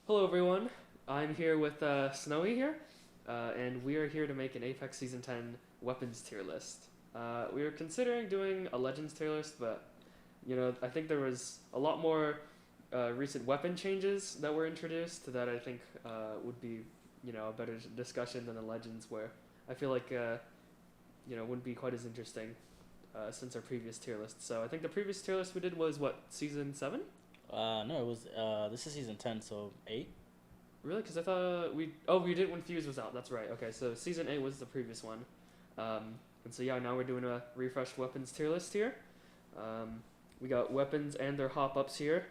Hello everyone, I'm here with Snowy here, and we are here to make an Apex Season 10 weapons tier list. We were considering doing a Legends tier list, but I think there was a lot more recent weapon changes that were introduced that I think would be, a better discussion than the Legends, where I feel like, wouldn't be quite as interesting since our previous tier list. So I think the previous tier list we did was what, Season 7? No, it was. This is season 10, so 8. Really? Because I thought we did when Fuse was out. That's right. Okay, so Season 8 was the previous one. And so yeah, now we're doing a refreshed weapons tier list here. We got weapons and their hop-ups here.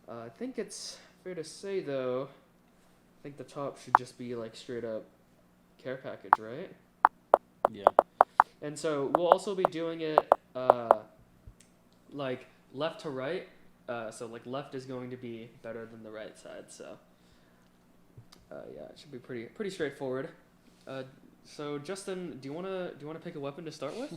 I think it's fair to say, though, I think the top should just be like straight up care package, right? Yeah. And so we'll also be doing it like left to right. So like left is going to be better than the right side. So yeah, it should be pretty straightforward. So Justin, do you wanna pick a weapon to start with?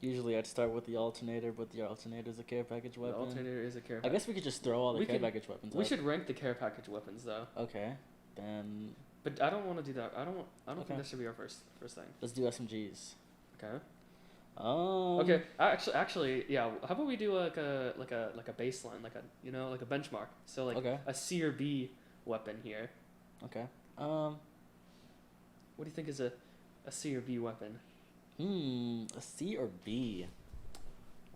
Usually I'd start with the alternator, but the alternator is a care package The weapon. alternator is a care I package. guess we could just throw all the care package weapons We up. should rank the care package weapons though. Okay, then But I don't want to do that. I don't Okay. think that should be our first thing. let's do SMGs. Okay. Um. Okay. Actually, yeah. How about we do like a baseline, like a benchmark. So like Okay. a C or B weapon here. Okay. What do you think is a C or B weapon? A C or B?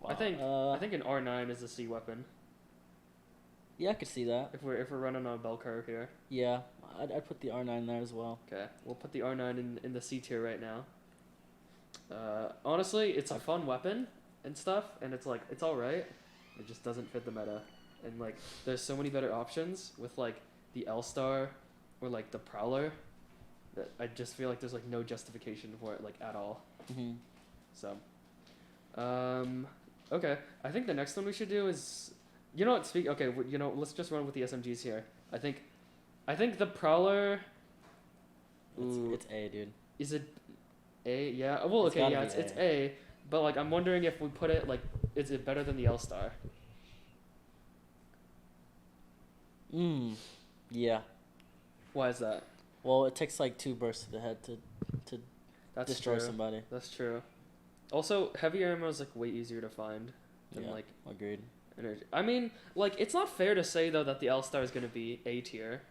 Wow. I think an R9 is a C weapon. Yeah, I could see that. If we're running on a bell curve here. Yeah, I'd put the R9 there as well. Okay, we'll put the R9 in the C tier right now. Honestly, it's a fun weapon and stuff, and it's all right. It just doesn't fit the meta, and like there's so many better options with like the L Star or like the Prowler that I just feel like there's like no justification for it like at all. Mhm. So, okay. I think the next one we should do is, what? Okay, let's just run with the SMGs here. I think the Prowler. It's A, dude. Is it A? Yeah. Well, It's okay, gotta yeah, be it's A. But like, I'm wondering if we put it like, is it better than the L Star? Yeah. Why is that? Well, it takes like 2 bursts to the head to That's destroy true. somebody. That's true. Also, heavy ammo is like way easier to find than Yeah, like agreed. energy. I mean, like it's not fair to say though that the L Star is gonna be A tier,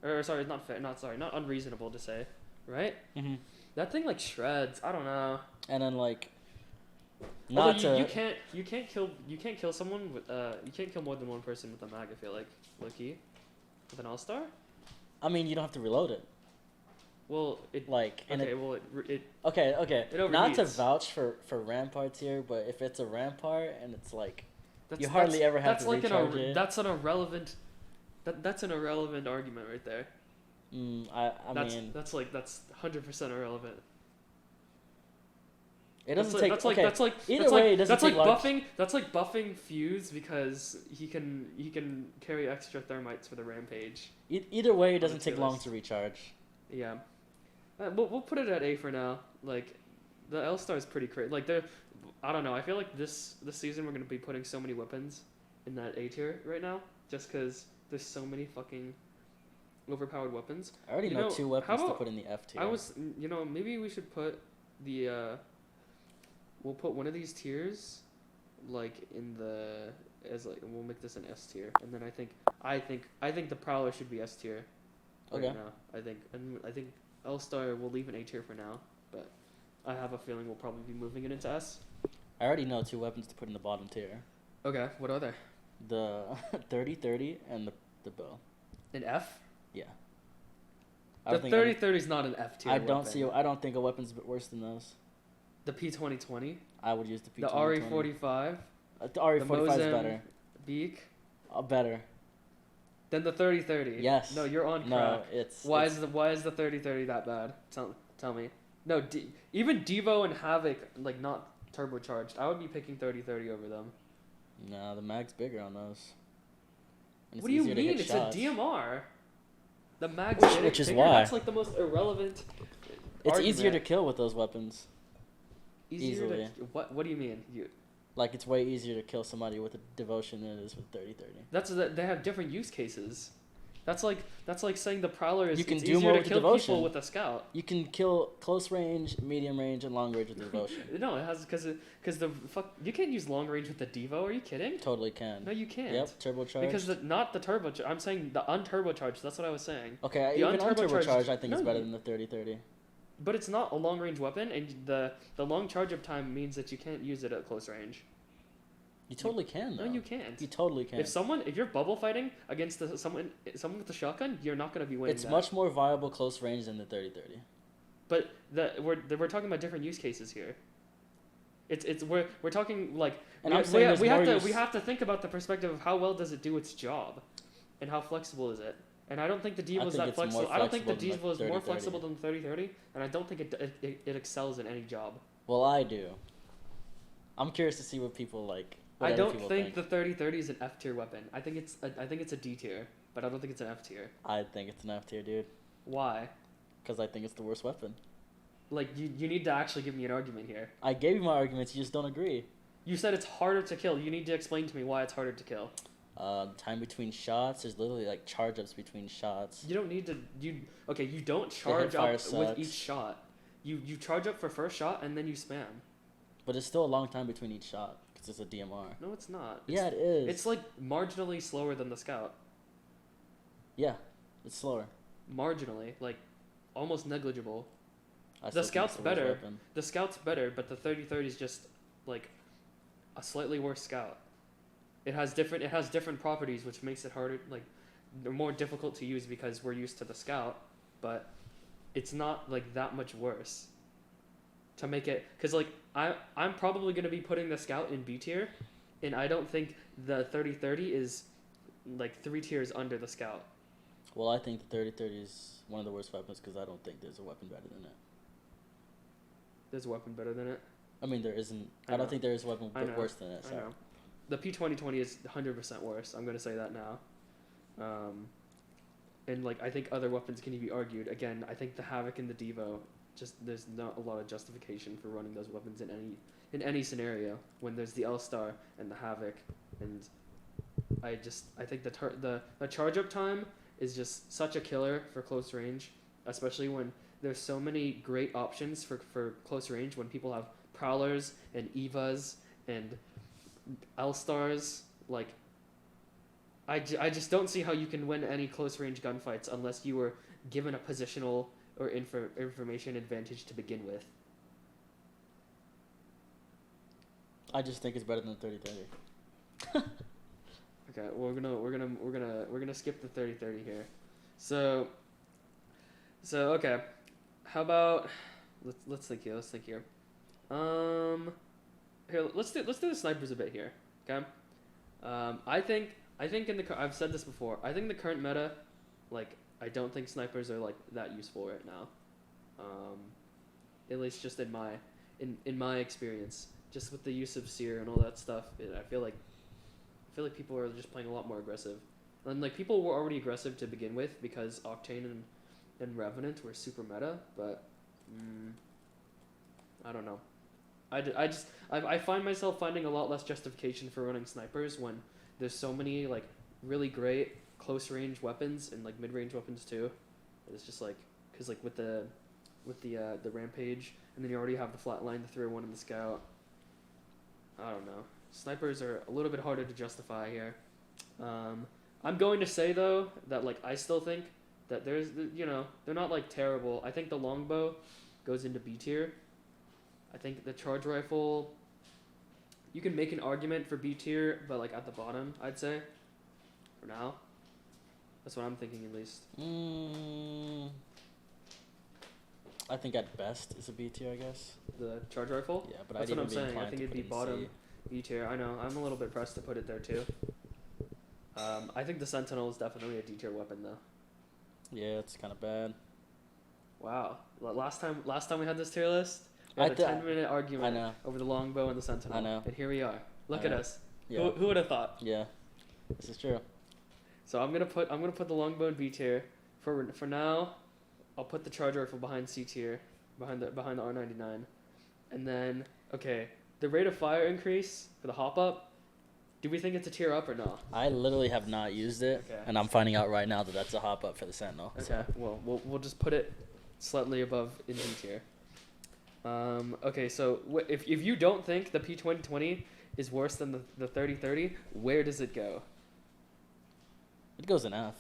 or sorry, not fair. Not unreasonable to say, right? Mhm. That thing like shreds. I don't know. And then like, Although you can't kill someone with you can't kill more than one person with a mag. I feel like lucky with an All Star. I mean, you don't have to reload it. Well, it Like, and okay. it, Well, it okay. it Not to overheats. vouch for ramparts here, but if it's a rampart and it's like, That's, you hardly ever have that's to like recharge it. That's an irrelevant. That's an irrelevant argument right there. I mean, That's 100% irrelevant. it doesn't take. Okay, That's like either way, it doesn't that's take like large. buffing. That's like buffing Fuse because he can carry extra thermites for the rampage. Either way, it doesn't tier take long list. to recharge. Yeah, we'll put it at A for now. Like, the L Star is pretty crazy. Like I don't know. I feel like this season we're gonna be putting so many weapons in that A tier right now, just because there's so many fucking overpowered weapons. I already know 2 weapons to put in the F tier. Maybe we should put the we'll put one of these tiers like in the we'll make this an S tier, and then I think the Prowler should be S tier. Okay. Right now, I think L Star we'll leave an A tier for now, but I have a feeling we'll probably be moving it into S. I already know 2 weapons to put in the bottom tier. Okay, what are they? The 30-30 and the bow. An F? Yeah. The 30-30 is not an F tier. I don't think a weapon's a bit worse than those. The P2020. I would use the P2020. The RE45. The RE45 is Mosin better. Beak. Better. Then the 30-30. Yes. No, you're on crack. No, Why is the 30-30 that bad? Tell me. No, even Devo and Havoc, like, not turbocharged. I would be picking 30-30 over them. No, the mag's bigger on those. And What do you easier to hit mean? It's shots. a DMR. The mag's Which is bigger. why. That's like the most irrelevant. It's argument. easier to kill with those weapons. Easier easily. What do you mean? Like it's way easier to kill somebody with a devotion than it is with 30-30. They have different use cases. That's like saying the prowler is You can it's do easier more to with the kill devotion. people with a scout. You can kill close range, medium range, and long range with the devotion. No, it has because the fuck you can't use long range with the Devo. Are you kidding? Totally can. No, you can't. Yep, turbocharged. Because not the turbo. I'm saying the unturbocharged. That's what I was saying. Okay, The even unturbocharged- unturbocharged, I think no, is better you- than the 30-30. But it's not a long range weapon, and the long charge up time means that you can't use it at close range. You totally can, though. No, you can't. You totally can. If you're bubble fighting against someone with a shotgun, you're not gonna be winning. It's that. much more viable close range than the 30-30. But we're talking about different use cases here. We're talking like And we, I'm saying we have there's to more we have to think about the perspective of how well does it do its job, and how flexible is it. And I don't think the Devo is think that it's more flexible. I don't think the flexible Devo than is more 30-30. flexible than the 30-30, and I don't think it excels in any job. Well, I do. I'm curious to see what people like. What I other don't people think the 30-30 is an F tier weapon. I think it's a D tier, but I don't think it's an F tier. I think it's an F tier, dude. Why? Because I think it's the worst weapon. Like you need to actually give me an argument here. I gave you my arguments. You just don't agree. You said it's harder to kill. You need to explain to me why it's harder to kill. Time between shots. There's literally like charge ups between shots. You don't need to. You don't charge up hipfire with sucks. each shot. You charge up for first shot and then you spam. But it's still a long time between each shot because it's a DMR. No, it's not. Yeah, it is. It's like marginally slower than the scout. Yeah, it's slower. Marginally, like almost negligible. I The still think scout's it's the worst better. weapon. The scout's better, but the 30-30 is just like a slightly worse scout. It has different properties, which makes it harder. Like they're more difficult to use because we're used to the scout, but it's not like that much worse. To make it, because like I'm probably gonna be putting the scout in B tier, and I don't think the 30-30 is like 3 tiers under the scout. Well, I think the 30-30 is one of the worst weapons because I don't think there's a weapon better than it. There's a weapon better than it. I mean, there isn't. I I don't know. think there is a weapon I know. worse than it. I So. know. The P2020 is 100% worse. I'm gonna say that now. And like I think other weapons can be argued. Again, I think the Havoc and the Devo, just there's not a lot of justification for running those weapons in any scenario when there's the L-Star and the Havoc, and I think the charge up time is just such a killer for close range, especially when there's so many great options for close range when people have Prowlers and Evas and L-Stars. Like I just don't see how you can win any close range gunfights unless you were given a positional or information advantage to begin with. I just think it's better than 30-30. Okay, well, we're gonna skip the 30-30 here. So okay, how about let's think here. Here let's do the snipers a bit here. Okay, I think I've said this before. I think the current meta, like I don't think snipers are like that useful right now. At least just in my experience, just with the use of Seer and all that stuff, I feel like people are just playing a lot more aggressive. And like people were already aggressive to begin with because Octane and Revenant were super meta, but I don't know. I find myself finding a lot less justification for running snipers when there's so many like really great close range weapons and like mid range weapons too. It's just like because like with the Rampage, and then you already have the flatline, the 301, and the Scout. I don't know. Snipers are a little bit harder to justify here. I'm going to say though that like I still think that there's they're not like terrible. I think the longbow goes into B tier. I think the charge rifle, you can make an argument for B tier, but like at the bottom, I'd say for now. That's what I'm thinking at least. I think at best it's a B tier, I guess. The charge rifle? Yeah, but that's I'd what I'm even be saying. I inclined think to it'd put be it in bottom C. B tier. I know. I'm a little bit pressed to put it there too. I think the Sentinel is definitely a D tier weapon though. Yeah, it's kind of bad. Wow. Last time we had this tier list, we had a 10-minute argument over the longbow and the Sentinel. I know. And here we are. Look at us. Yeah. Who would have thought? Yeah, this is true. So I'm gonna put the longbow in B tier. For now, I'll put the charge rifle behind C tier, behind the R99, and then okay, the rate of fire increase for the hop up, do we think it's a tier up or no? I literally have not used it, Okay. and I'm finding out right now that that's a hop up for the Sentinel. Okay, So. well, we'll just put it slightly above engine tier. Okay, so if you don't think the P2020 is worse than the 3030, where does it go? It goes in F.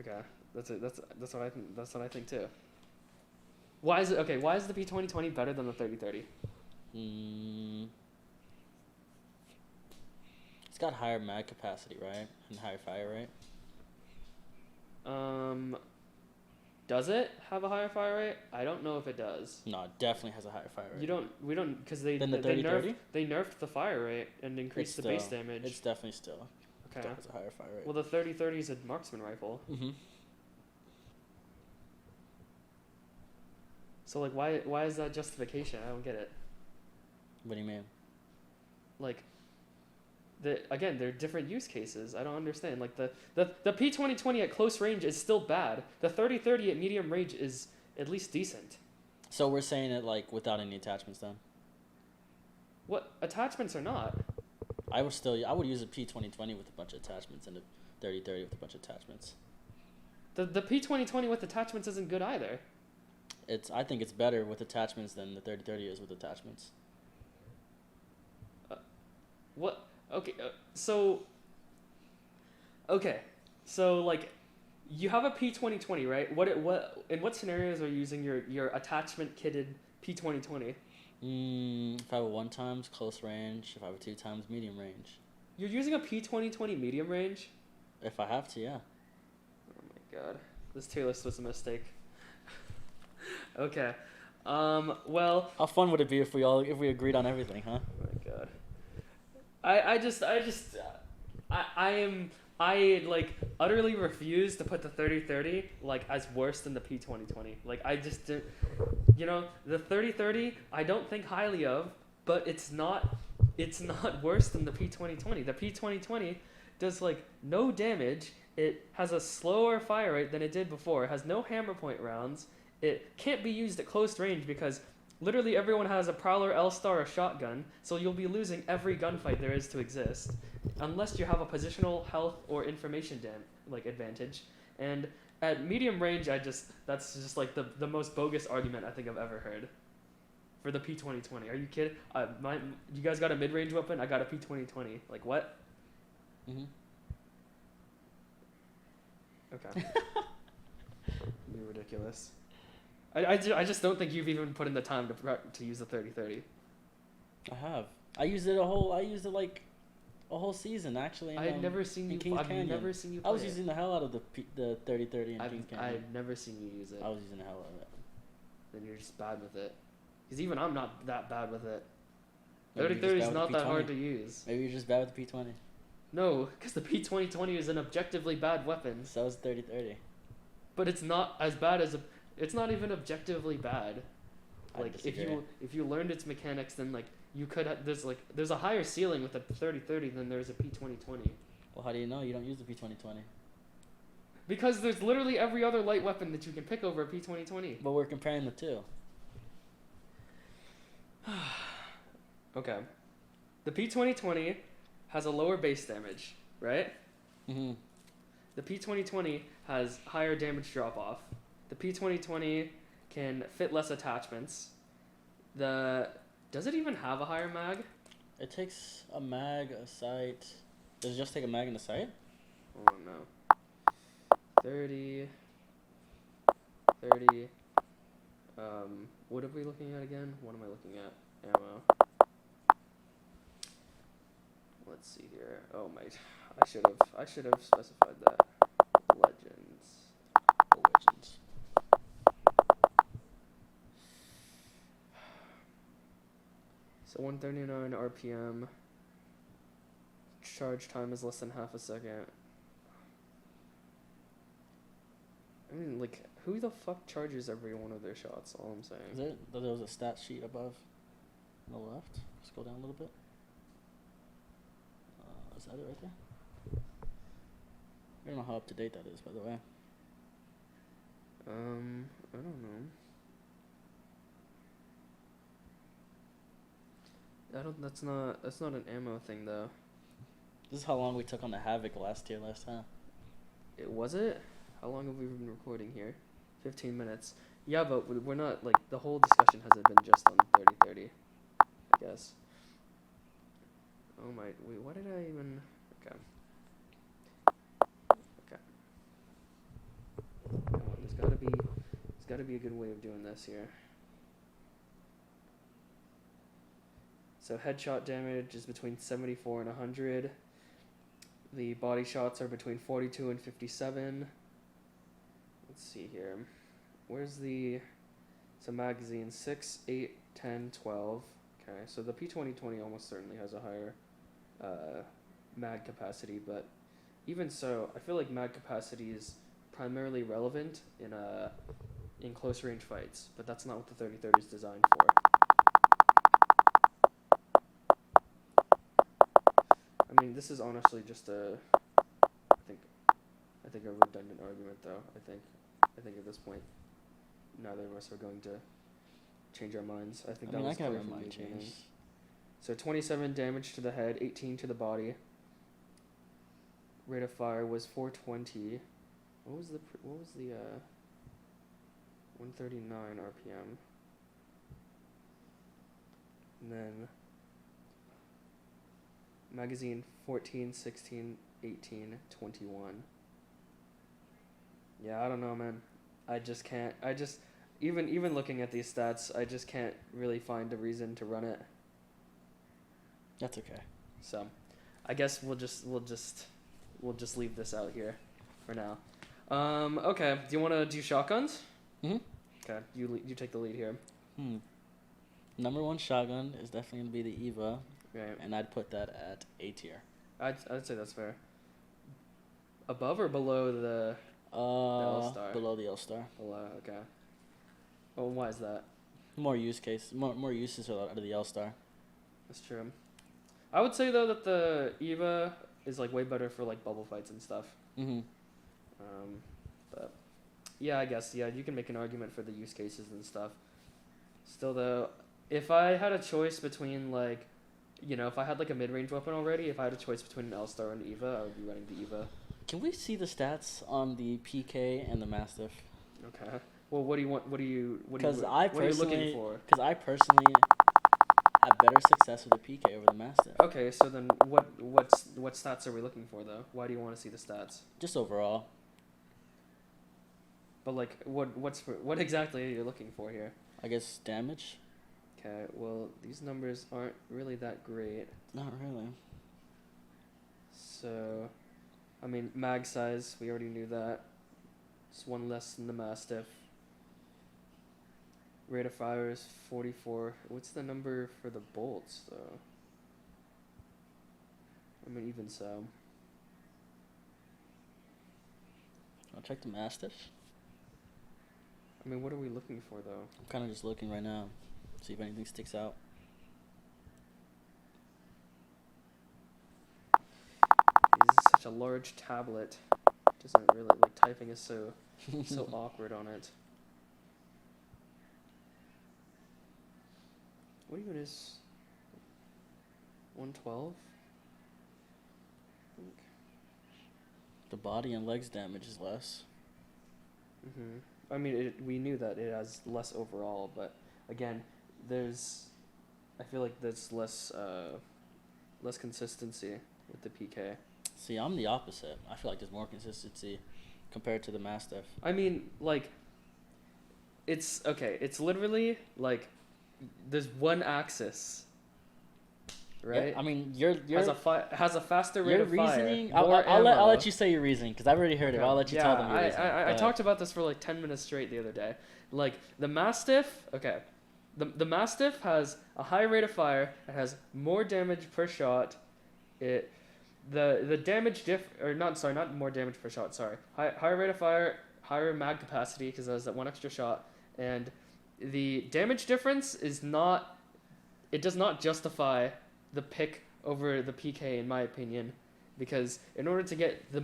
Okay, that's it. That's what I think. That's what I think too. Why is it okay? Why is the P2020 better than the 3030? It's got higher mag capacity, right, and higher fire rate. Does it have a higher fire rate? I don't know if it does. No, it definitely has a higher fire rate. We don't, because they nerfed the fire rate and increased the base damage. It's definitely still. Okay. Still has a higher fire rate. Well, the 3030 is a marksman rifle. Mm-hmm. So like, why is that justification? I don't get it. What do you mean? Like, they're different use cases. I don't understand. Like the P2020 at close range is still bad. The 3030 at medium range is at least decent. So we're saying it like without any attachments then? What attachments are not? I would use a P2020 with a bunch of attachments and a 3030 with a bunch of attachments. The P2020 with attachments isn't good either. I think it's better with attachments than the 3030 is with attachments. What? Okay, so like, you have a P2020, right? In what scenarios are you using your attachment kitted P2020? If I have a 1 times close range, if I have a 2 times medium range. You're using a P2020 medium range? If I have to, yeah. Oh my god, this tier list was a mistake. Okay, well. How fun would it be if we agreed on everything, huh? Oh my god. I like utterly refuse to put the 3030 like as worse than the P2020. Like I just didn't, the 3030 I don't think highly of, but it's not worse than the P2020. The P2020 does like no damage. It has a slower fire rate than it did before. It has no hammer point rounds. It can't be used at close range because literally everyone has a Prowler, L-Star, or shotgun, so you'll be losing every gunfight there is to exist, unless you have a positional, health, or information advantage. And at medium range, that's just like the most bogus argument I think I've ever heard. For the P2020, are you kidding? You guys got a mid-range weapon? I got a P2020. Like what? Mhm. Okay. You're ridiculous. I just don't think you've even put in the time to use the 3030. I have. I used it like a whole season actually. I've never seen you. I've never seen you play I was using the hell out of the 3030 in Kings Canyon. I've never seen you use it. I was using the hell out of it. Then you're just bad with it. Because even I'm not that bad with it. Maybe 3030 is not that hard to use. Maybe you're just bad with the P20. No, because the P2020 is an objectively bad weapon. So is 3030. But it's not as bad as it's not even objectively bad. Like if you learned its mechanics, then like you could there's a higher ceiling with a 3030 than there's a P2020. Well, how do you know you don't use the P2020? Because there's literally every other light weapon that you can pick over a P2020. But we're comparing the two. Okay. The P2020 has a lower base damage, right? Mm-hmm. The P2020 has higher damage drop-off. The P2020 can fit less attachments. Does it even have a higher mag? It takes a mag, a sight. Does it just take a mag and a sight? Oh no. 30. What are we looking at again? What am I looking at? Ammo. Let's see here. Oh my, I should have specified that. Legends. So 139 RPM. Charge time is less than half a second. I mean, like, who the fuck charges every one of their shots? All I'm saying. There was a stat sheet above on the left. Scroll down a little bit. Is that it right there? I don't know how up to date that is, by the way. I don't know. I don't. That's not an ammo thing though. This is how long we took on the Havoc last tier list, huh? It was it. How long have we been recording here? 15 minutes. Yeah, but we're not like the whole discussion hasn't been just on 30-30, I guess. Oh my. Wait. What did I even? Okay. Okay. Come on, there's gotta be a good way of doing this here. So headshot damage is between 74 and 100. The body shots are between 42 and 57. Let's see here. Where's the... So magazine 6, 8, 10, 12. Okay, so the P2020 almost certainly has a higher mag capacity, but even so, I feel like mag capacity is primarily relevant in close range fights, but that's not what the 30-30 is designed for. I mean, this is honestly just I think a redundant argument, though. I think at this point, neither of us are going to change our minds. I think that was clear from the beginning. So 27 damage to the head, 18 to the body. Rate of fire was 420. What was the 139 RPM? And then magazine 14, 16, 18, 21. Yeah, I don't know, man. I just can't. Even looking at these stats, I just can't really find a reason to run it. That's okay. So, I guess we'll just leave this out here for now. Okay. Do you want to do shotguns? Mhm. Okay. You take the lead here. Number one shotgun is definitely gonna be the Eva. Right. And I'd put that at A tier. I'd say that's fair. Above or below the L-Star? Below the L-Star. Below, okay. Well, why is that? More uses out of the L-Star. That's true. I would say though that the Eva is like way better for like bubble fights and stuff. Mm-hmm. But yeah, I guess you can make an argument for the use cases and stuff. Still though, if I had a choice between like, if I had like a mid-range weapon already, if I had a choice between an L-Star and Eva, I would be running the Eva. Can we see the stats on the PK and the Mastiff? Okay. Well, what do you want? What are you looking for? Because I personally have better success with the PK over the Mastiff. Okay, so then what stats are we looking for though? Why do you want to see the stats? Just overall. But like, what exactly are you looking for here? I guess damage. Okay, well these numbers aren't really that great. Not really. So, I mean, mag size, we already knew that. It's one less than the Mastiff. Rate of fire is 44. What's the number for the bolts, though? I mean, even so. I'll check the Mastiff. I mean, what are we looking for, though? I'm kind of just looking right now. See if anything sticks out. This is such a large tablet. Doesn't really, like, typing is so awkward on it. What even is 112? I think. The body and legs damage is less. I mean, we knew that it has less overall, but again, I feel like there's less consistency with the PK. See, I'm the opposite. I feel like there's more consistency compared to the Mastiff. I mean, like, it's literally like there's one axis, right? Yeah, I mean, you're has a faster rate of reasoning. fire. I'll let you say your reasoning because I've already heard it. I'll let you tell them your reasoning. I talked about this for like 10 minutes straight the other day. Like the Mastiff, okay, the Mastiff has a high rate of fire. It has more damage per shot. The damage not more damage per shot. Sorry, higher rate of fire, higher mag capacity because it has that one extra shot, and the damage difference is not. It does not justify the pick over the PK in my opinion, because in order to get the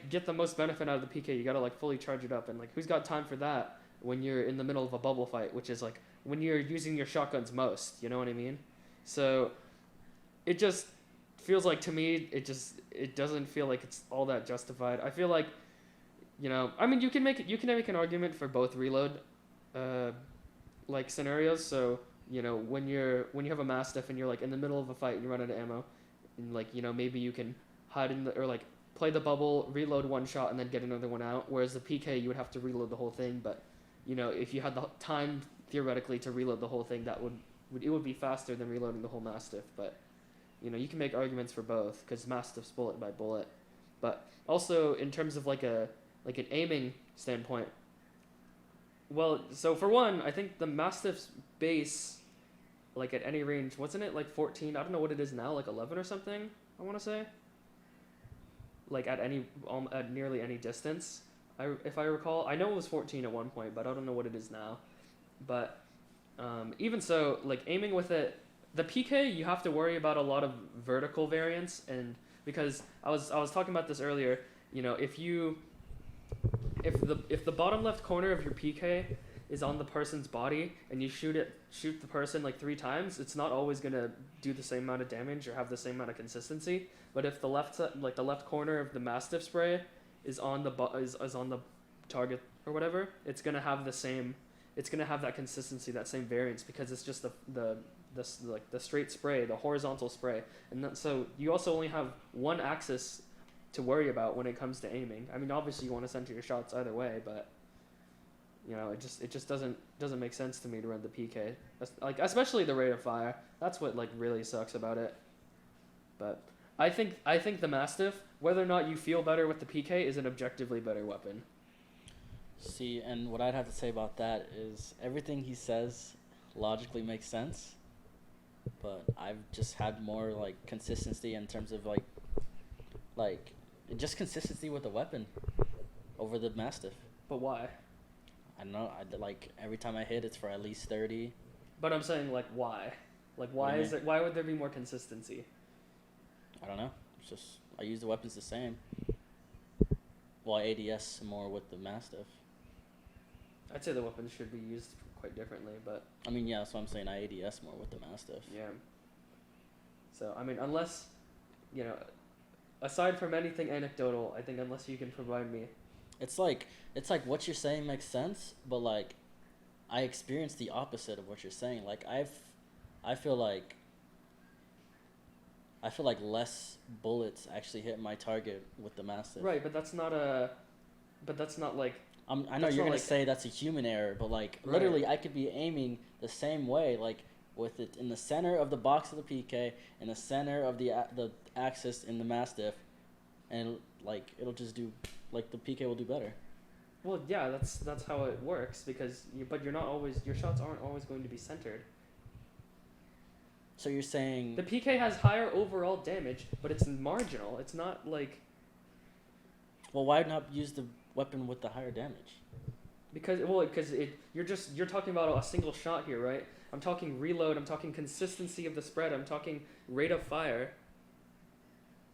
get the most benefit out of the PK, you gotta like fully charge it up, and like who's got time for that when you're in the middle of a bubble fight, which is like when you're using your shotguns most. You know what I mean? So it just feels like to me it doesn't feel like it's all that justified. I feel like, I mean, you can make an argument for both reload like scenarios. So when you have a Mastiff and you're like in the middle of a fight and you run out of ammo, and like maybe you can hide in the, or like play the bubble, reload one shot, and then get another one out. Whereas the PK, you would have to reload the whole thing. But if you had the time theoretically to reload the whole thing, it would be faster than reloading the whole Mastiff. But you can make arguments for both because Mastiff's bullet by bullet. But also in terms of like an aiming standpoint, well, so for one, I think the Mastiff's base, like at any range, wasn't it like 14? I don't know what it is now, like 11 or something, I want to say. Like at nearly any distance, if I recall. I know it was 14 at one point, but I don't know what it is now. But even so, like aiming with it, the PK, you have to worry about a lot of vertical variance, and because I was talking about this earlier, if the bottom left corner of your PK is on the person's body and you shoot the person like 3 times, it's not always gonna do the same amount of damage or have the same amount of consistency. But if the left corner of the Mastiff spray is on the target or whatever, it's gonna have that consistency, that same variance, because it's just the straight spray, the horizontal spray, and so you also only have one axis to worry about when it comes to aiming. I mean, obviously you want to center your shots either way, but it just doesn't make sense to me to run the PK, like especially the rate of fire. That's what like really sucks about it. But I think the Mastiff, whether or not you feel better with the PK, is an objectively better weapon. See, and what I'd have to say about that is everything he says logically makes sense, but I've just had more like consistency in terms of like just consistency with the weapon over the Mastiff. But why? I don't know. Like every time I hit, it's for at least 30. But I'm saying like why? Like why is it? Why would there be more consistency? I don't know. It's just I use the weapons the same. Well, I ADS more with the Mastiff. I'd say the weapons should be used quite differently, but I mean, yeah, that's what I'm saying. I ADS more with the Mastiff. Yeah. So I mean, unless aside from anything anecdotal, I think unless you can provide me, it's like what you're saying makes sense, but like I experienced the opposite of what you're saying. Like I feel like less bullets actually hit my target with the Mastiff. Right, but that's not like. I know you're gonna say that's a human error, but like right. Literally, I could be aiming the same way, like with it in the center of the box of the PK, in the center of the axis in the Mastiff, and like it'll just do, like the PK will do better. Well, yeah, that's how it works because your shots aren't always going to be centered. So you're saying the PK has higher overall damage, but it's marginal. It's not like. Well, why not use the weapon with the higher damage? Because you're talking about a single shot here, right? I'm talking reload. I'm talking consistency of the spread. I'm talking rate of fire.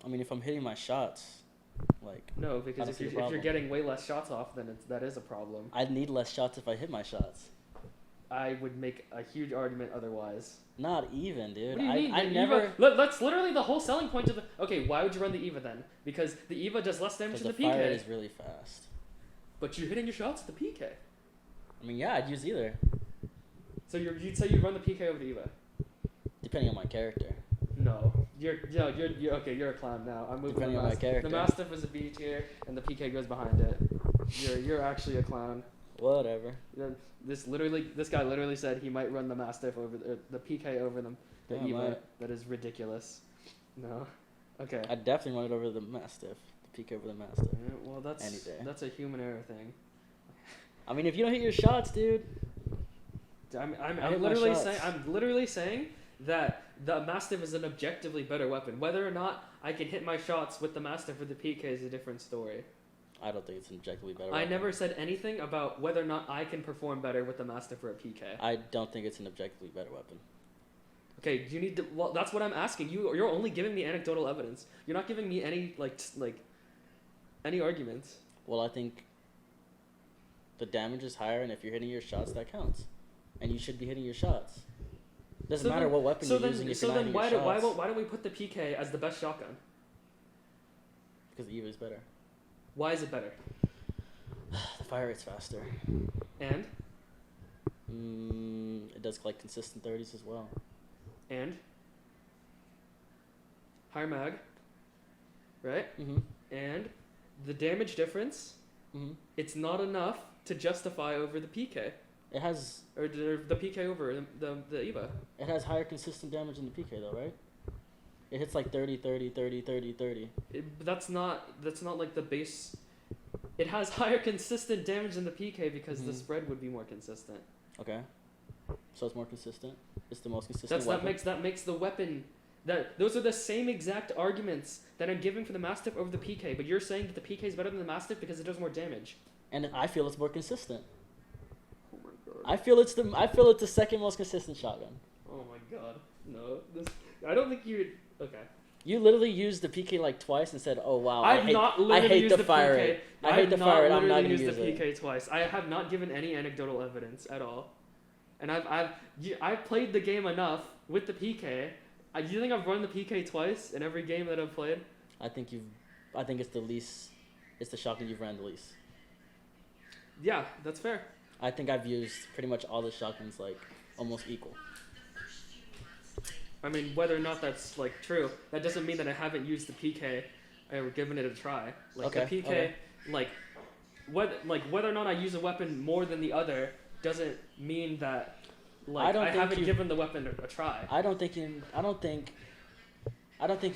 I mean, if I'm hitting my shots, like no, because if you're getting way less shots off, then that is a problem. I'd need less shots if I hit my shots. I would make a huge argument otherwise. Not even, dude. What do you mean? I never. EVA, that's literally the whole selling point of the. Okay, why would you run the EVA then? Because the EVA does less damage than the PK. The fire rate is really fast. But you're hitting your shots with the PK. I mean, yeah, I'd use either. So you'd say you'd run the PK over the EVA? Depending on my character. No. You're okay, you're a clown now. I'm moving Depending on my character. The Mastiff is a B tier, and the PK goes behind it. You're actually a clown. Whatever. This guy literally said he might run the Mastiff over the PK over the EVA. Might. That is ridiculous. No. Okay. I'd definitely run it over the Mastiff. The PK over the Mastiff. Yeah, well, that's a human error thing. I mean, if you don't hit your shots, dude. I'm literally saying that the Mastiff is an objectively better weapon. Whether or not I can hit my shots with the Mastiff or the PK is a different story. I don't think it's an objectively better weapon. I never said anything about whether or not I can perform better with the Mastiff or a PK. I don't think it's an objectively better weapon. Okay, you need to. Well, that's what I'm asking you. You're only giving me anecdotal evidence. You're not giving me any any arguments. Well, I think The damage is higher, and if you're hitting your shots, that counts. And you should be hitting your shots. Doesn't matter what weapon you're using if you're not hitting your shots. Why don't we put the PK as the best shotgun? Because Eva is better. Why is it better? The fire rate's faster. And? It does collect consistent 30s as well. And? Higher mag. Right? Mm-hmm. And the damage difference, it's not enough to justify over the PK. It has... Or the PK over the Eva. It has higher consistent damage than the PK though, right? It hits like 30, 30, 30, 30, 30. That's not like the base... It has higher consistent damage than the PK because the spread would be more consistent. Okay. So it's more consistent? It's the most consistent weapon? That makes the weapon... Those are the same exact arguments that I'm giving for the Mastiff over the PK, but you're saying that the PK is better than the Mastiff because it does more damage. And I feel it's more consistent. Oh my god. I feel it's the second most consistent shotgun. Oh my god. No. I don't think you... Okay. You literally used the PK like twice and said, "Oh wow, I hate the fire rate. I hate the fire rate. I'm not gonna use the PK twice. I have not given any anecdotal evidence at all, and I've played the game enough with the PK. Do you think I've run the PK twice in every game that I've played? I think it's the least. It's the shotgun you've ran the least. Yeah, that's fair. I think I've used pretty much all the shotguns like almost equal. I mean, whether or not that's like true, that doesn't mean that I haven't used the PK or given it a try. Like the PK, whether or not I use a weapon more than the other doesn't mean that I haven't given the weapon a try. I don't think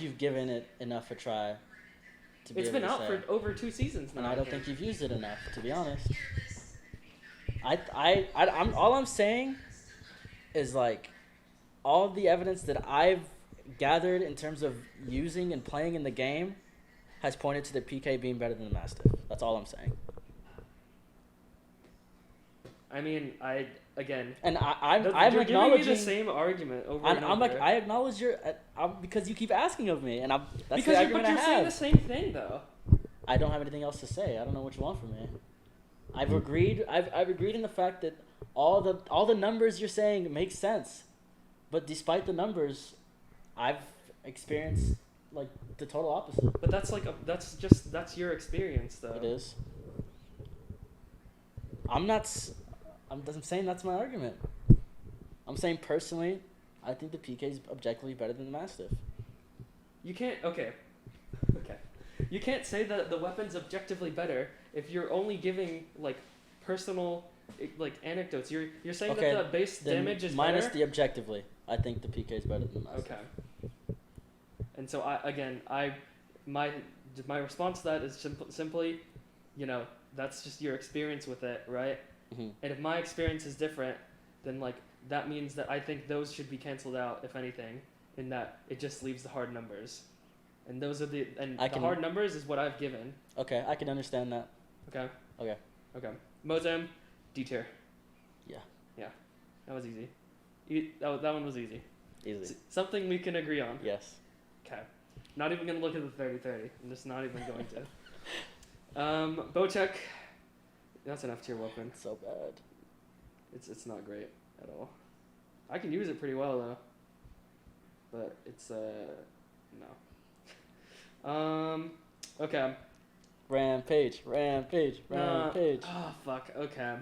you've given it enough a try. It's been out for over 2 seasons now. And I don't think you've used it enough, to be honest. All I'm saying is like all of the evidence that I've gathered in terms of using and playing in the game has pointed to the PK being better than the Mastiff. That's all I'm saying. I mean, I'm acknowledging. You're giving me the same argument over and over. I acknowledge your because you keep asking of me, and that's the argument but you're saying the same thing though. I don't have anything else to say. I don't know what you want from me. I've agreed. I've agreed in the fact that all the numbers you're saying make sense, but despite the numbers, I've experienced like the total opposite. But that's your experience though. It is. I'm saying that's my argument. I'm saying personally, I think the PK is objectively better than the Mastiff. You can't. Okay. You can't say that the weapon's objectively better if you're only giving like personal like anecdotes. You're saying that the base damage is minus better? the objectively. I think the PK is better than the Mastiff. Okay. And so my response to that is simply, that's just your experience with it, right? Mm-hmm. And if my experience is different, then like that means that I think those should be canceled out, if anything, in that it just leaves the hard numbers. And those are the hard numbers is what I've given. Okay, I can understand that. Okay. Okay. Mozam, D tier. Yeah. That was easy. That one was easy. Easy. Something we can agree on. Yes. Okay. Not even gonna look at the 30-30. I'm just not even going to. Bocek. That's an F tier weapon. So bad. It's not great at all. I can use it pretty well though. But it's no. Okay. Rampage. Oh fuck. Okay.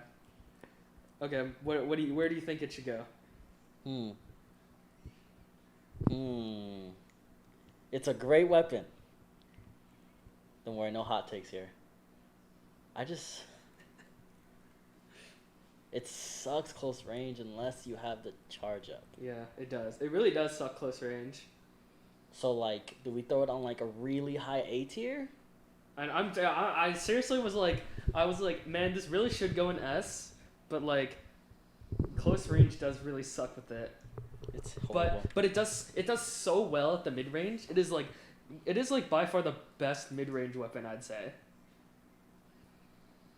Where do you think it should go? It's a great weapon. Don't worry, no hot takes here. It sucks close range unless you have the charge up. Yeah, it does. It really does suck close range. So like, do we throw it on like a really high A tier? And I seriously was like, man, this really should go in S, but like, close range does really suck with it. It's horrible. But it does so well at the mid range. It is like by far the best mid range weapon, I'd say.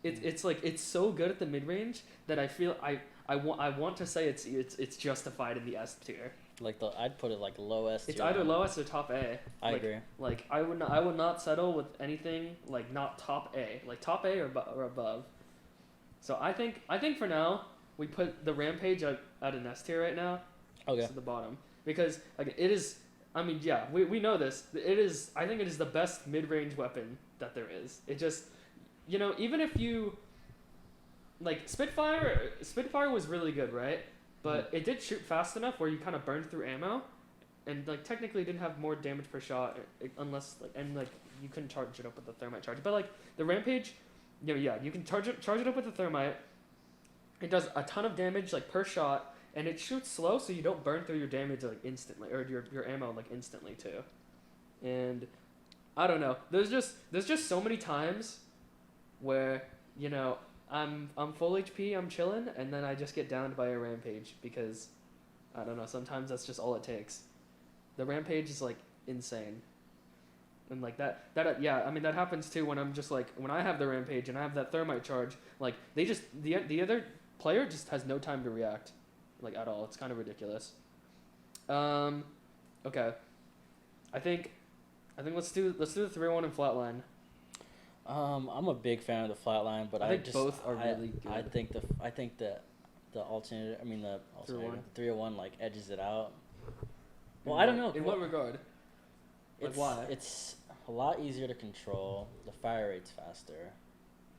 It's so good at the mid range that I feel I want to say it's justified in the S tier. I'd put it like low S tier. It's either low S or top A. I agree. Like I would not settle with anything like not top A, like top A or above. So I think for now we put the Rampage at an S tier right now. Okay. To the bottom because like it is. I mean, yeah, we know this. It is. I think it is the best mid-range weapon that there is. It just, even if you like Spitfire was really good, right? But it did shoot fast enough where you kind of burned through ammo, and like technically didn't have more damage per shot unless like you couldn't charge it up with the thermite charge. But like the Rampage, yeah, you can charge it up with the thermite. It does a ton of damage like per shot, and it shoots slow, so you don't burn through your damage like instantly or your ammo like instantly too. And I don't know. There's just so many times where I'm full HP, I'm chilling, and then I just get downed by a Rampage because I don't know. Sometimes that's just all it takes. The Rampage is like insane, and like that yeah. I mean that happens too when I'm just like when I have the Rampage and I have that thermite charge. Like they just the other player just has no time to react, like at all. It's kind of ridiculous. Okay. I think let's do the 3-1 and flatline. I'm a big fan of the flatline, but I think both are really good. I think the alternate, I mean the 301 like edges it out. Well, I don't know. In what regard? Like why? It's a lot easier to control. The fire rate's faster.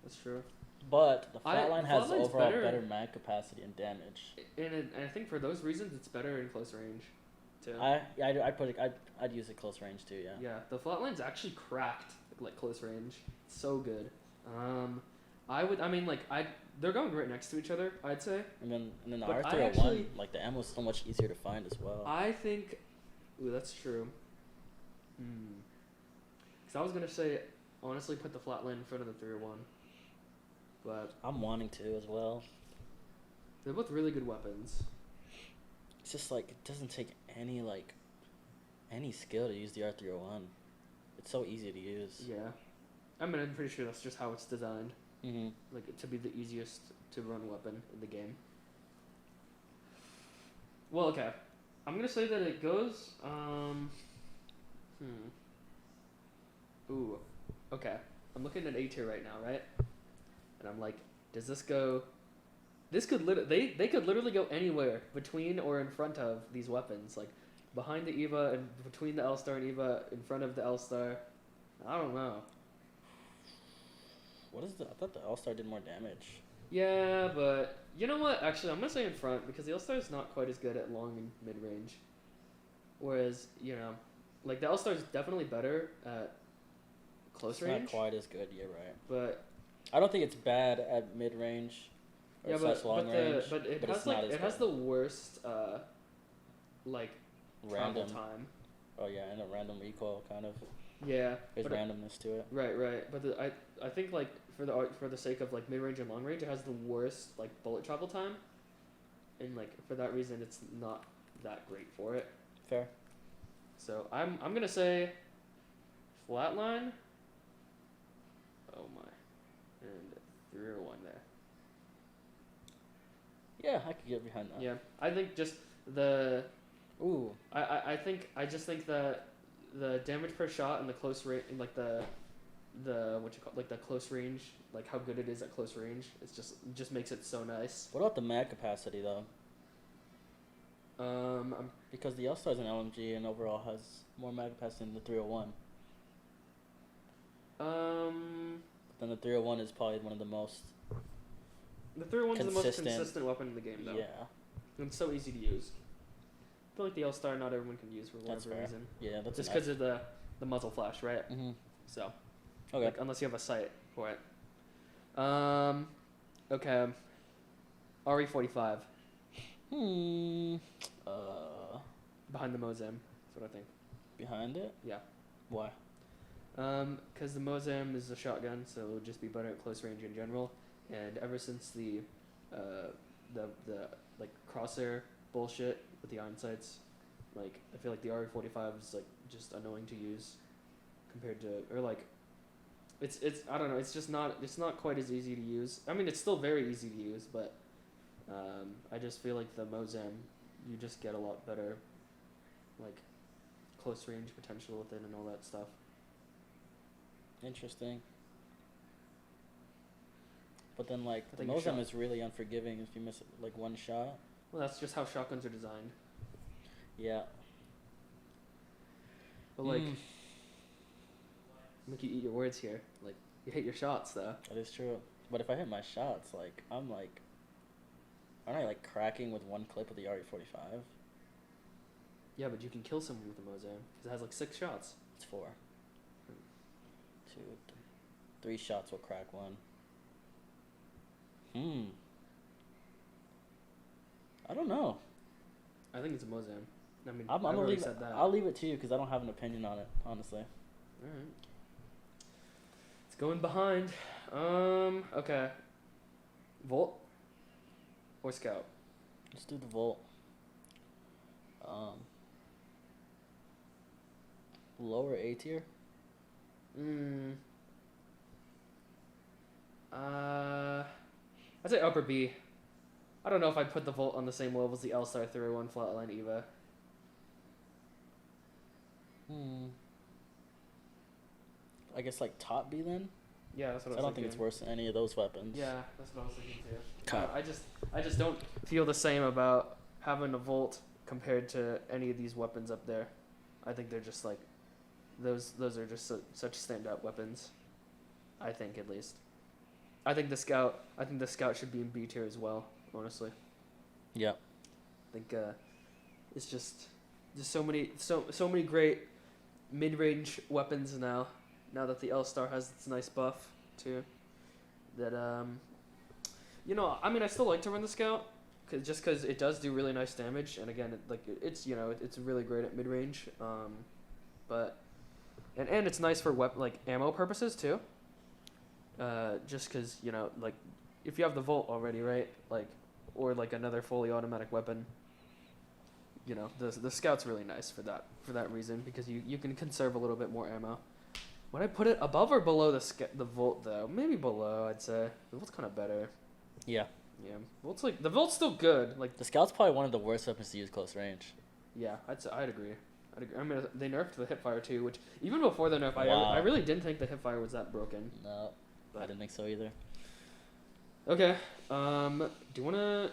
That's true. But the flatline has flatline's overall better mag capacity and damage. And I think for those reasons, it's better in close range, too. I'd use it close range too. Yeah. Yeah, the flatline's actually cracked like close range. It's so good. They're going right next to each other, I'd say. And then the R301, like the ammo's so much easier to find as well. I think, that's true. Because I was gonna say, honestly, put the flatline in front of the 301. But I'm wanting to as well. They're both really good weapons. It's just like it doesn't take any skill to use the R301. It's so easy to use. Yeah, I mean I'm pretty sure that's just how it's designed. Mm-hmm. Like to be the easiest to run weapon in the game. Well, okay, I'm gonna say that it goes. Ooh, okay. I'm looking at A tier right now, right? And I'm like, does this go? This could they could literally go anywhere between or in front of these weapons, like behind the Eva and between the L-Star and Eva, in front of the L-Star. I don't know. I thought the L-Star did more damage. Yeah, but you know what? Actually, I'm gonna say in front because the L-Star is not quite as good at long and mid range. Whereas like the L-Star is definitely better at close range. Not quite as good. You're right. But I don't think it's bad at mid range. Yeah, but it has the worst like random time. Oh yeah, and a random recoil kind of. Yeah, there's randomness to it. Right. But I think like for the sake of like mid range and long range, it has the worst like bullet travel time, and like for that reason, it's not that great for it. Fair. So I'm gonna say flatline. Oh my, and 301 there. Yeah, I could get behind that. Yeah, I think just the. Ooh. I just think that the damage per shot and the close range, like the like the close range, like how good it is at close range, it just makes it so nice. What about the mag capacity though? Because the L-Star's an LMG and overall has more mag capacity than the 301. But then the 301 is probably one of the most. The 301 is the most consistent weapon in the game, though. Yeah. And it's so easy to use. I feel like the L-Star not everyone can use for whatever reason. Yeah, that's just because of the muzzle flash, right? Mm-hmm. So, okay. Like, unless you have a sight for it. Okay. RE45. Behind the Mozam. That's what I think. Behind it? Yeah. Why? Because the Mozam is a shotgun, so it would just be better at close range in general. And ever since the like crosshair bullshit with the iron sights, like I feel like the RE45 is like just annoying to use compared to, or like it's I don't know, it's not quite as easy to use. I mean, it's still very easy to use, but I just feel like the Mozam, you just get a lot better like close range potential with it and all that stuff. Interesting. But then like I the think your Mosam shot- is really unforgiving if you miss like one shot. Well, that's just how shotguns are designed. Yeah. But like, make you eat your words here. Like, you hit your shots though. That is true. But if I hit my shots, like I'm like, aren't I like cracking with one clip of the RE45? Yeah, but you can kill someone with the Mosam because it has like 6 shots. It's 4. 2, 3 shots will crack one. I don't know. I think it's a Mosam. I mean, I'm I've gonna already leave. said that. I'll leave it to you because I don't have an opinion on it, honestly. All right. It's going behind. Okay. Volt or Scout? Let's do the Volt. Lower A tier. I'd say upper B. I don't know if I'd put the Volt on the same level as the L-Star 301 Flatline Eva. I guess like top B then. Yeah, that's what I was I don't thinking. think it's worse than any of those weapons. Yeah, that's what I was thinking too. Okay. I just don't feel the same about having a Volt compared to any of these weapons up there. I think they're just like, those are just such standout weapons. I think at least. I think the Scout should be in B tier as well. Honestly. Yeah. I think it's just so many great mid-range weapons now. Now that the L-Star has its nice buff too, that I mean, I still like to run the Scout, because it does do really nice damage, and again, it's really great at mid range, but and it's nice for like ammo purposes too. Just because like if you have the Volt already, right, like, or like another fully automatic weapon, the Scout's really nice for that reason, because you can conserve a little bit more ammo. Would I put it above or below the Volt though? Maybe below, I'd say. The Volt's kind of better. Yeah. Yeah. The Volt's still good. Like the Scout's probably one of the worst weapons to use close range. Yeah, I'd agree. I mean, they nerfed the hipfire too, which even before the nerf, Wow. I really didn't think the hipfire was that broken. No, I didn't think so either. Okay. Do you wanna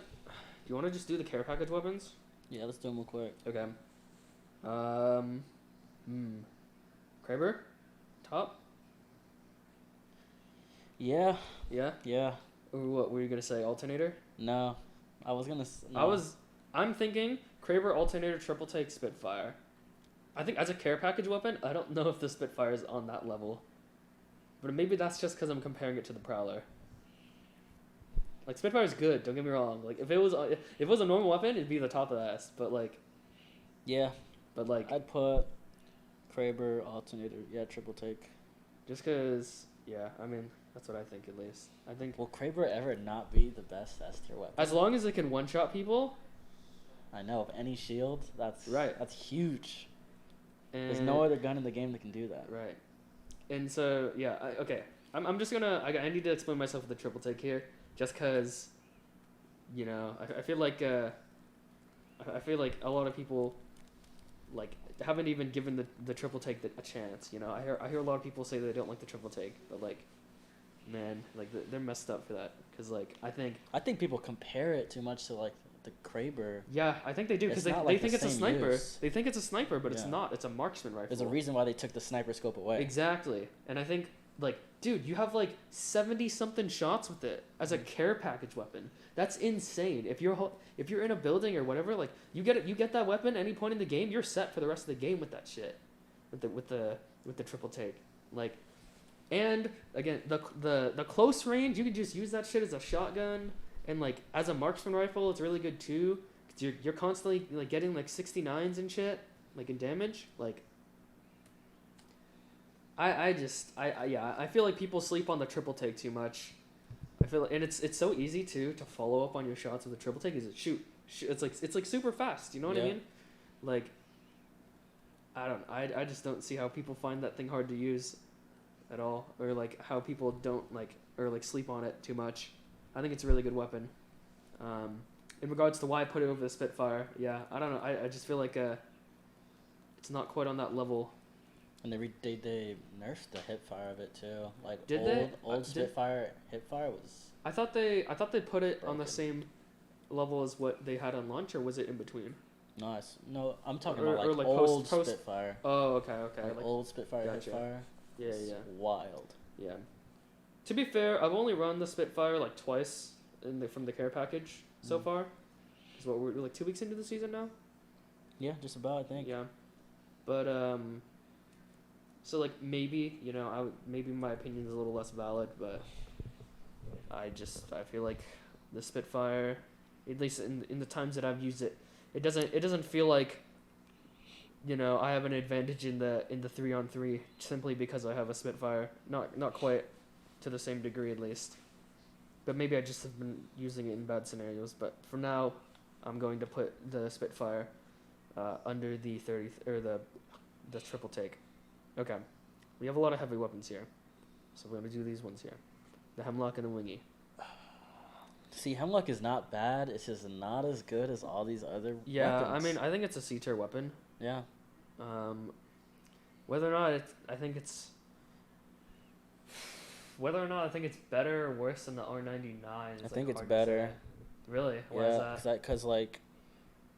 just do the care package weapons? Yeah, let's do them real quick. Okay. Kraber? Top? Yeah. Yeah? Yeah. Or what were you gonna say? Alternator? No. I was gonna... No. I'm thinking Kraber, Alternator, Triple Take, Spitfire. I think as a care package weapon, I don't know if the Spitfire is on that level. But maybe that's just because I'm comparing it to the Prowler. Like, Spitfire's good, don't get me wrong. Like, if it was a normal weapon, it'd be the top of the S. But, like... Yeah. But, like... I'd put Kraber, Alternator, Triple Take. Just because... Yeah, I mean, that's what I think, at least. I think... Will Kraber ever not be the best S tier weapon? As long as it can one-shot people... I know, of any shield, that's... Right. That's huge. And There's no other gun in the game that can do that. Right. And so, yeah, okay. I'm just gonna... I need to explain myself with the Triple Take here. Just because, I feel like a lot of people, like, haven't even given the Triple Take a chance. I hear a lot of people say they don't like the Triple Take, but, like, man, like, they're messed up for that. Because, like, I think people compare it too much to, like, the Kraber. Yeah, I think they do, because they think it's a sniper. They think it's a sniper, but it's not. It's a marksman rifle. There's a reason why they took the sniper scope away. Exactly. And I think, like, dude, you have, like, 70-something shots with it as a care package weapon. That's insane. If you're in a building or whatever, like, you get that weapon any point in the game, you're set for the rest of the game with that shit. With the Triple Take. Like, and again, the close range, you can just use that shit as a shotgun. And, like, as a marksman rifle, it's really good too. Cause you're constantly, like, getting, like, 69s and shit, like, in damage. Like, I feel like people sleep on the Triple Take too much. I feel like, and it's so easy to follow up on your shots with a Triple Take. Is it shoot? It's like super fast. You know what I mean? Like, I just don't see how people find that thing hard to use, at all, or like how people don't like or like sleep on it too much. I think it's a really good weapon. In regards to why I put it over the Spitfire, yeah, I don't know. I just feel like it's not quite on that level. And they nerfed the hipfire of it too. Like Did they? old Spitfire hipfire was. I thought they put it on the Broken. same level as what they had on launch, or was it in between? No, I'm talking Or- about or like like old post- Spitfire. Oh, okay. Like old Spitfire gotcha. hipfire. Yeah, It's yeah. wild. Yeah. To be fair, I've only run the Spitfire like twice from the care package so far. Because we're like 2 weeks into the season now. Yeah, just about I think. Yeah. But so like maybe maybe my opinion is a little less valid, but I feel like the Spitfire, at least in the times that I've used it, it doesn't feel like I have an advantage in the 3-on-3 simply because I have a Spitfire. Not quite to the same degree at least. But maybe I just have been using it in bad scenarios. But for now, I'm going to put the Spitfire under the 30 or the triple take. Okay, we have a lot of heavy weapons here, so we're gonna do these ones here, the Hemlock and the Wingy. See, Hemlock is not bad. It's just not as good as all these other Yeah, weapons. I mean, I think it's a C tier weapon. Yeah. Whether or not I think it's better or worse than the R99. I think it's better. Really? Why is that? Because like,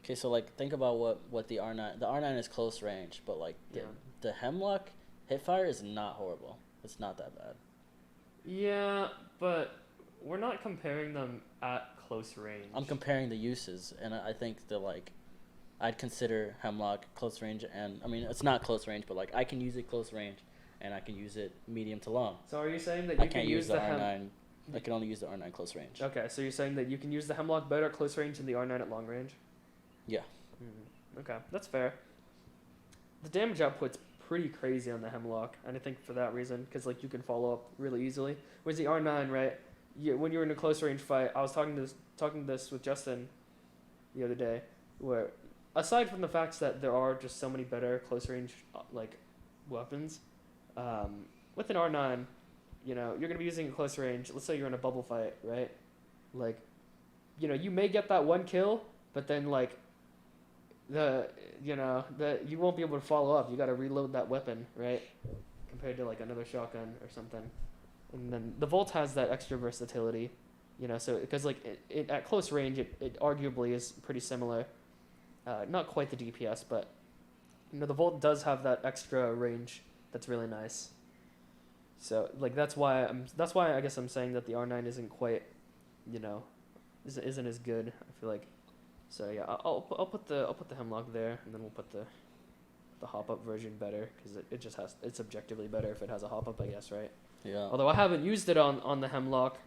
okay, so like think about what the R9 is close range, but like the Hemlock hipfire is not horrible. It's not that bad. Yeah, but we're not comparing them at close range. I'm comparing the uses, and I think I'd consider Hemlock close range, and I mean it's not close range, but like I can use it close range, and I can use it medium to long. So are you saying that I you can't can use the R9? I can only use the R9 close range. Okay, so you're saying that you can use the Hemlock better at close range than the R9 at long range? Yeah. Okay, that's fair. The damage output's pretty crazy on the Hemlock, and I think for that reason, because like you can follow up really easily. Whereas the R9, right? When you're in a close range fight, I was talking this with Justin the other day, where aside from the fact that there are just so many better close range like weapons, with an R9, you're gonna be using a close range. Let's say you're in a bubble fight, right? Like, you may get that one kill, but then like you won't be able to follow up. You got to reload that weapon, right? Compared to like another shotgun or something. And then the Volt has that extra versatility, so because like it at close range it arguably is pretty similar. Not quite the DPS, but the Volt does have that extra range that's really nice. So like that's why I guess I'm saying that the R9 isn't quite, isn't as good. I feel like. So yeah, I'll put the Hemlock there, and then we'll put the hop up version better because it's objectively better if it has a hop up, I guess, right? Yeah. Although I haven't used it on the Hemlock,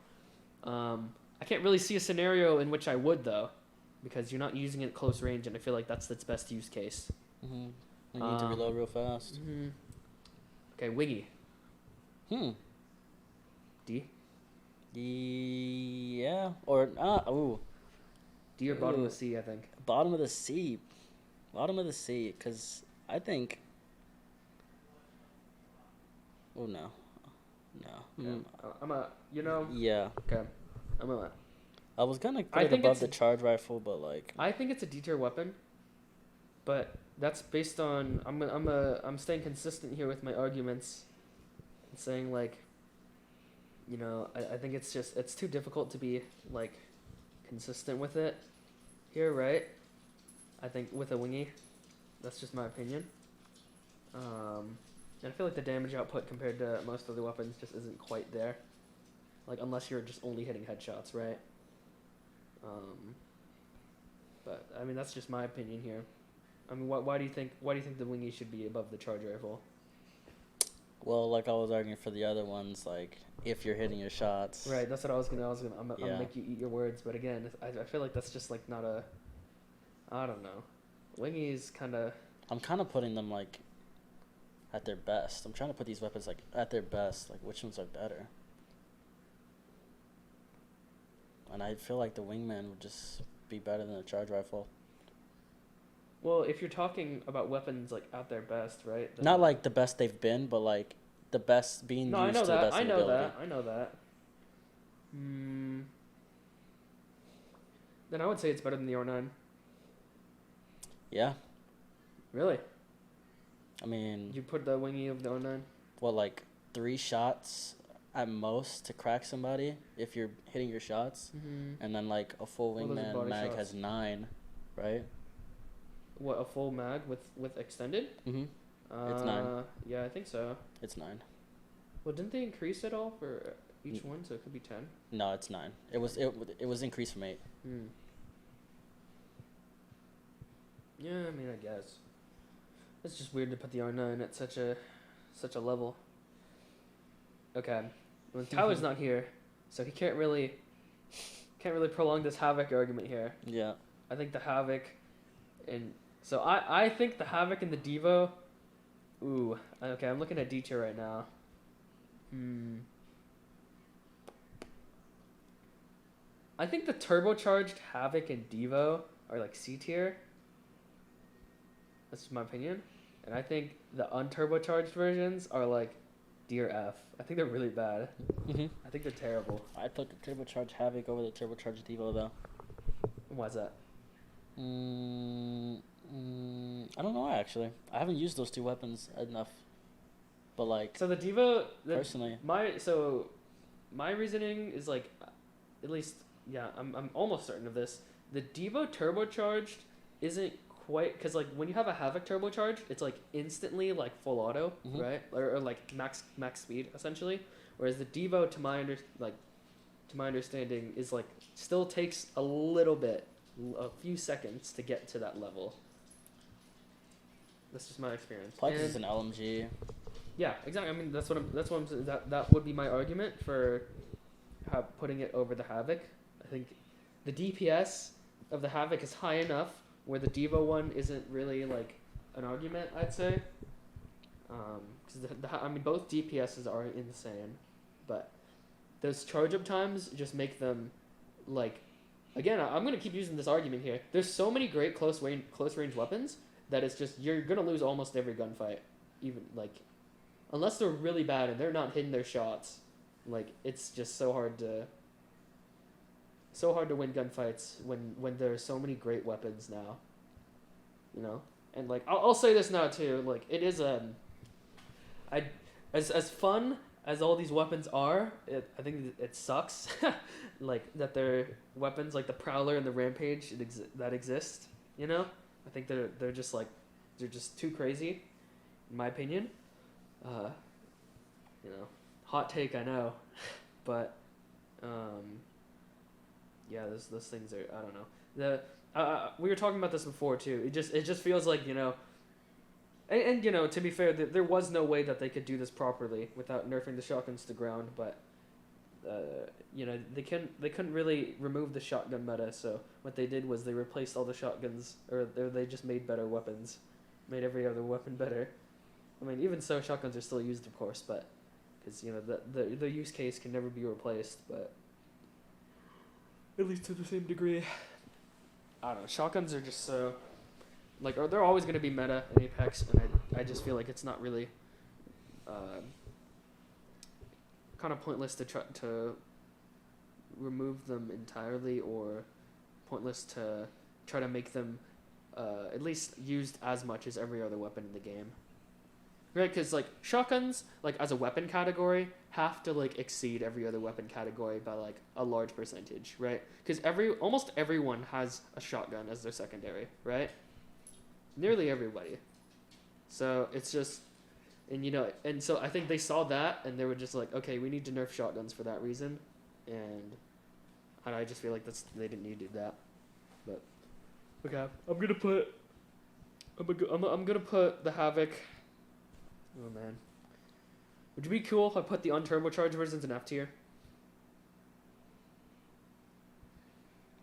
I can't really see a scenario in which I would though, because you're not using it at close range, and I feel like that's its best use case. You need to reload real fast. Okay, Wiggy. D. Yeah. Or ooh. D or bottom of C, I think. Bottom of the C. Because I think. Oh no. Okay. Yeah. Okay. I was gonna put it above the charge rifle, but like. I think it's a D tier weapon, but that's based on I'm staying consistent here with my arguments, and saying like. I think it's too difficult to be like consistent with it here, right? I think with a Wingy, that's just my opinion. And I feel like the damage output compared to most other weapons just isn't quite there. Like unless you're just only hitting headshots, right? But I mean that's just my opinion here. I mean, why do you think the Wingy should be above the charge rifle? Well, like I was arguing for the other ones, like if you're hitting your shots. Right, that's what I'm gonna make you eat your words, but again, I feel like that's just like not a. I don't know. Wingy's kind of. I'm kind of putting them like. At their best. I'm trying to put these weapons like at their best. Like which ones are better. And I feel like the Wingman would just be better than a charge rifle. Well, if you're talking about weapons like at their best, right? Not like the best they've been, but like the best being used to the best I know ability. that. I know that. Then I would say it's better than the R9. Yeah. Really? I mean, You put the wingy of the 09? well, like 3 shots at most to crack somebody if you're hitting your shots, and then like a full Well, those are wingman body mag shots. has 9, right? What, a full mag with extended? It's 9. Yeah, I think so. It's 9. Well, didn't they increase it all for each one, so it could be 10? No, it's 9. It was increased from 8. Yeah, I mean, I guess. It's just weird to put the R9 at such a level. Okay. Well, Tyler's not here, so he can't really prolong this Havoc argument here. Yeah. I think the Havoc so I think the Havoc and the Devo. Ooh, okay, I'm looking at D tier right now. I think the turbocharged Havoc and Devo are like C tier. That's just my opinion. And I think the unturbocharged versions are like D or F. I think they're really bad. I think they're terrible. I took the turbocharged Havoc over the turbocharged Devo though. Why's that? I don't know actually. I haven't used those 2 weapons enough. But like, So the Devo, personally, my reasoning is like, at least I'm almost certain of this. The Devo turbocharged isn't quite, because like when you have a Havoc turbocharged, it's like instantly like full auto, right? Or like max speed essentially. Whereas the Devo, to my understanding, is like still takes a little bit, a few seconds to get to that level. That's just my experience. Plus it's an LMG. Yeah, exactly. I mean, that's what I'm saying. That would be my argument for putting it over the Havoc. I think the DPS of the Havoc is high enough where the Devo one isn't really like an argument, I'd say. Because I mean, both DPSs are insane, but those charge up times just make them like. Again, I'm gonna keep using this argument here. There's so many great close range weapons that it's just you're gonna lose almost every gunfight, even like. Unless they're really bad and they're not hitting their shots, like it's just so hard to win gunfights when there are so many great weapons now. You know, and like I'll say this now too, like it is as fun as all these weapons are, I think it sucks, like that they're weapons like the Prowler and the Rampage that exist. You know, I think they're just too crazy, in my opinion. You know, hot take, I know, but yeah, those things are, I don't know. We were talking about this before too. It just feels like, you know, and you know, to be fair, there was no way that they could do this properly without nerfing the shotguns to ground, but you know, they couldn't really remove the shotgun meta, so what they did was they replaced all the shotguns, or they just made better weapons, made every other weapon better. I mean, even so, shotguns are still used, of course, but because you know the use case can never be replaced, but at least to the same degree. I don't know. Shotguns are just so like, they're always going to be meta in Apex, and I just feel like it's not really kind of pointless to try to remove them entirely, or pointless to try to make them at least used as much as every other weapon in the game. Right, because like shotguns, like as a weapon category, have to like exceed every other weapon category by like a large percentage, right? Because almost everyone has a shotgun as their secondary, right? Nearly everybody. So it's just, and you know, and so I think they saw that and they were just like, okay, we need to nerf shotguns for that reason, and I just feel like they didn't need to do that. But okay, I'm gonna put the Havoc. Oh man. Would it be cool if I put the unturbocharged versions in F tier?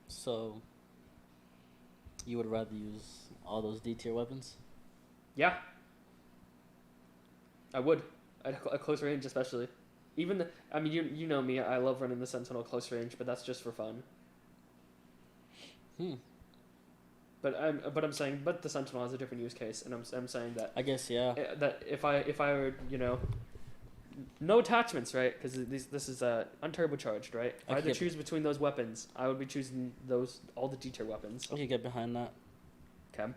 So, you would rather use all those D tier weapons? Yeah. I would. At close range especially. Even I mean you know me, I love running the Sentinel close range, but that's just for fun. But I'm saying, but the Sentinel has a different use case, and I'm saying that. I guess yeah. That if I were, you know, no attachments, right? Because this is unturbocharged, right? If I had to choose between those weapons, I would be choosing all the D tier weapons. I could get behind that. Okay.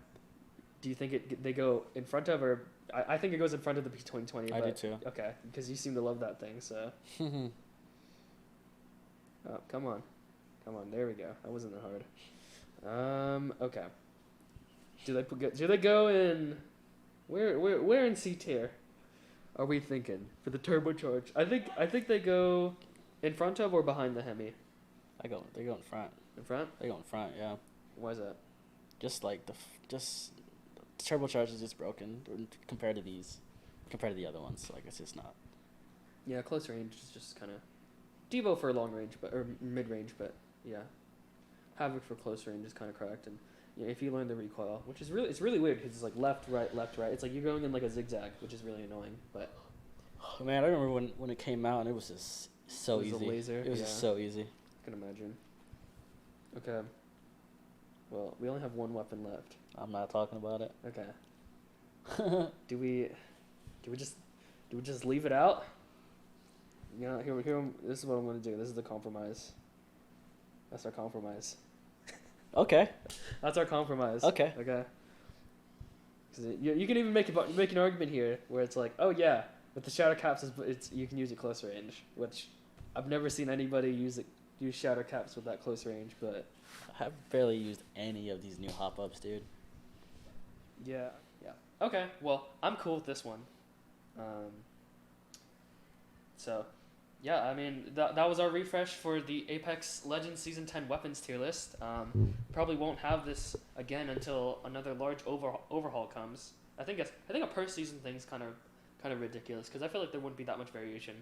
Do you think they go in front of or I think it goes in front of the P2020. I do too. Okay, because you seem to love that thing. So. Oh, come on. There we go. That wasn't that hard. Okay. Do they go in? Where in C tier? Are we thinking for the turbocharged? I think they go in front of or behind the Hemi. They go in front. In front? They go in front, yeah. Why is that? Just like the turbocharged is just broken compared to the other ones. So I guess it's not. Yeah, close range is just kind of Devo for long range, or mid range, but yeah, Havoc for close range is kind of correct. And if you learn the recoil, which is really weird because it's like left, right. It's like you're going in like a zigzag, which is really annoying. But man, I remember when it came out and it was just so easy. A laser. It was just so easy. I can imagine. Okay. Well, we only have one weapon left. I'm not talking about it. Okay. Do we just leave it out? You know, here. This is what I'm gonna do. This is the compromise. That's our compromise. Okay. That's our compromise. Okay. Okay. Because you can even make an argument here where it's like, oh yeah, but the shatter caps you can use it close range, which I've never seen anybody use shatter caps with that close range, but I've barely used any of these new hop ups, dude. Yeah. Okay. Well, I'm cool with this one. So, yeah, I mean that was our refresh for the Apex Legends Season 10 weapons tier list. Probably won't have this again until another large overhaul comes. I think a per season thing's kind of ridiculous because I feel like there wouldn't be that much variation.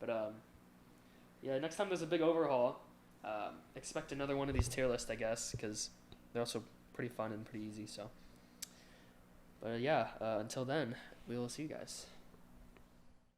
But yeah, next time there's a big overhaul, expect another one of these tier lists, I guess, because they're also pretty fun and pretty easy. So, but yeah, until then, we will see you guys.